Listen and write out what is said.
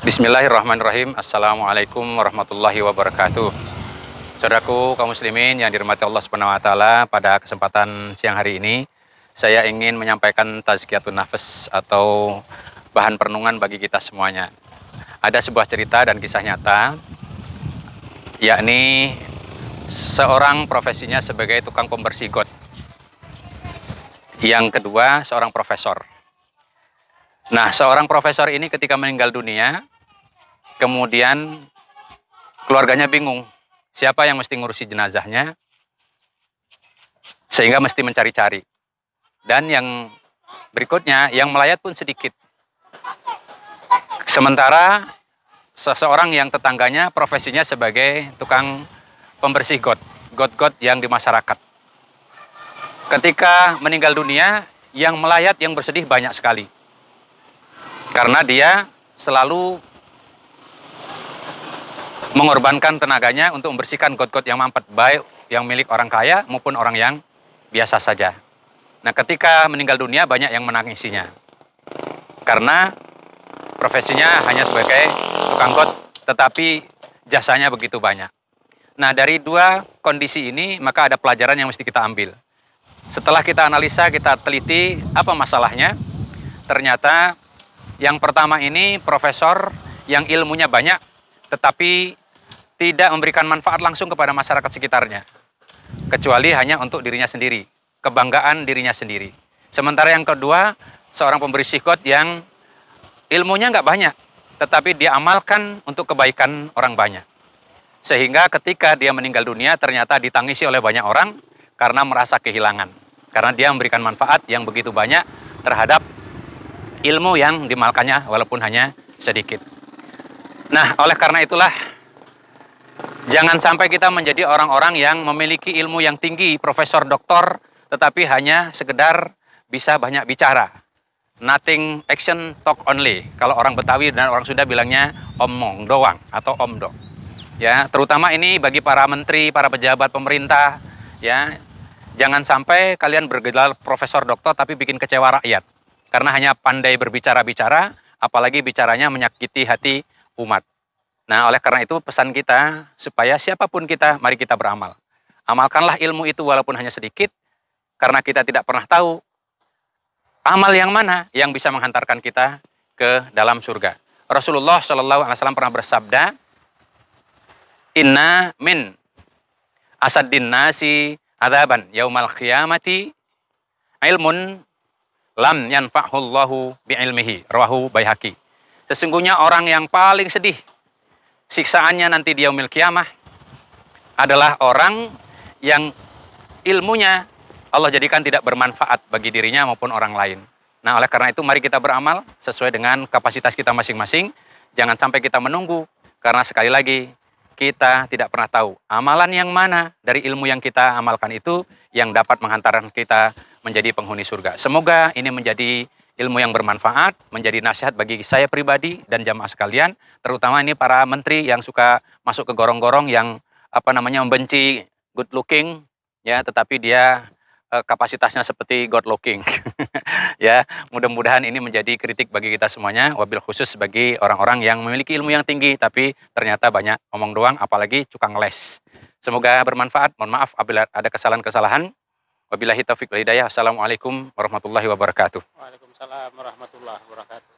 Bismillahirrahmanirrahim. Assalamualaikum warahmatullahi wabarakatuh. Saudaraku kaum muslimin yang dirahmati Allah Subhanahu wa taala, pada kesempatan siang hari ini saya ingin menyampaikan tazkiyatun nafas atau bahan perenungan bagi kita semuanya. Ada sebuah cerita dan kisah nyata, yakni seorang profesinya sebagai tukang pembersih got. Yang kedua, seorang profesor. Nah, seorang profesor ini ketika meninggal dunia, kemudian keluarganya bingung, siapa yang mesti ngurusi jenazahnya, sehingga mesti mencari-cari. Dan yang berikutnya, yang melayat pun sedikit. Sementara seseorang yang tetangganya profesinya sebagai tukang pembersih got yang di masyarakat. Ketika meninggal dunia, yang melayat, yang bersedih banyak sekali. Karena dia selalu mengorbankan tenaganya untuk membersihkan got-got yang mampet, baik yang milik orang kaya maupun orang yang biasa saja. Nah, ketika meninggal dunia banyak yang menangisinya karena profesinya hanya sebagai tukang got, tetapi jasanya begitu banyak. Nah, dari dua kondisi ini maka ada pelajaran yang mesti kita ambil. Setelah kita analisa, kita teliti apa masalahnya, ternyata yang pertama ini profesor yang ilmunya banyak tetapi tidak memberikan manfaat langsung kepada masyarakat sekitarnya, kecuali hanya untuk dirinya sendiri, kebanggaan dirinya sendiri. Sementara yang kedua, seorang pembersih got yang ilmunya nggak banyak, tetapi dia amalkan untuk kebaikan orang banyak. Sehingga ketika dia meninggal dunia, ternyata ditangisi oleh banyak orang karena merasa kehilangan. Karena dia memberikan manfaat yang begitu banyak terhadap ilmu yang dimalkannya walaupun hanya sedikit. Nah, oleh karena itulah, jangan sampai kita menjadi orang-orang yang memiliki ilmu yang tinggi, profesor, doktor, tetapi hanya sekedar bisa banyak bicara. Nothing action, talk only. Kalau orang Betawi dan orang Sunda bilangnya omong doang atau omdo. Ya, terutama ini bagi para menteri, para pejabat pemerintah, ya. Jangan sampai kalian bergelar profesor, doktor tapi bikin kecewa rakyat. Karena hanya pandai berbicara-bicara, apalagi bicaranya menyakiti hati umat. Nah, oleh karena itu pesan kita supaya siapapun kita, mari kita beramal. Amalkanlah ilmu itu walaupun hanya sedikit, karena kita tidak pernah tahu amal yang mana yang bisa menghantarkan kita ke dalam surga. Rasulullah SAW pernah bersabda, Inna min asaddin nasi adzaban yaumal qiyamati ilmun lam yanfa'hullahu bi'ilmihi, rawahu Baihaqi. Sesungguhnya orang yang paling sedih siksaannya nanti di yaumil qiyamah adalah orang yang ilmunya Allah jadikan tidak bermanfaat bagi dirinya maupun orang lain. Nah, oleh karena itu mari kita beramal sesuai dengan kapasitas kita masing-masing. Jangan sampai kita menunggu, karena sekali lagi kita tidak pernah tahu amalan yang mana dari ilmu yang kita amalkan itu yang dapat menghantarkan kita menjadi penghuni surga. Semoga ini menjadi ilmu yang bermanfaat, menjadi nasihat bagi saya pribadi dan jamaah sekalian, terutama ini para menteri yang suka masuk ke gorong-gorong yang membenci good looking, ya, tetapi dia kapasitasnya seperti God looking. Ya, mudah-mudahan ini menjadi kritik bagi kita semuanya, wabil khusus bagi orang-orang yang memiliki ilmu yang tinggi tapi ternyata banyak omong doang, apalagi tukang les. Semoga bermanfaat. Mohon maaf apabila ada kesalahan-kesalahan. Wabillahi taufiq wal hidayah. Assalamualaikum warahmatullahi wabarakatuh. Waalaikumsalam warahmatullahi wabarakatuh.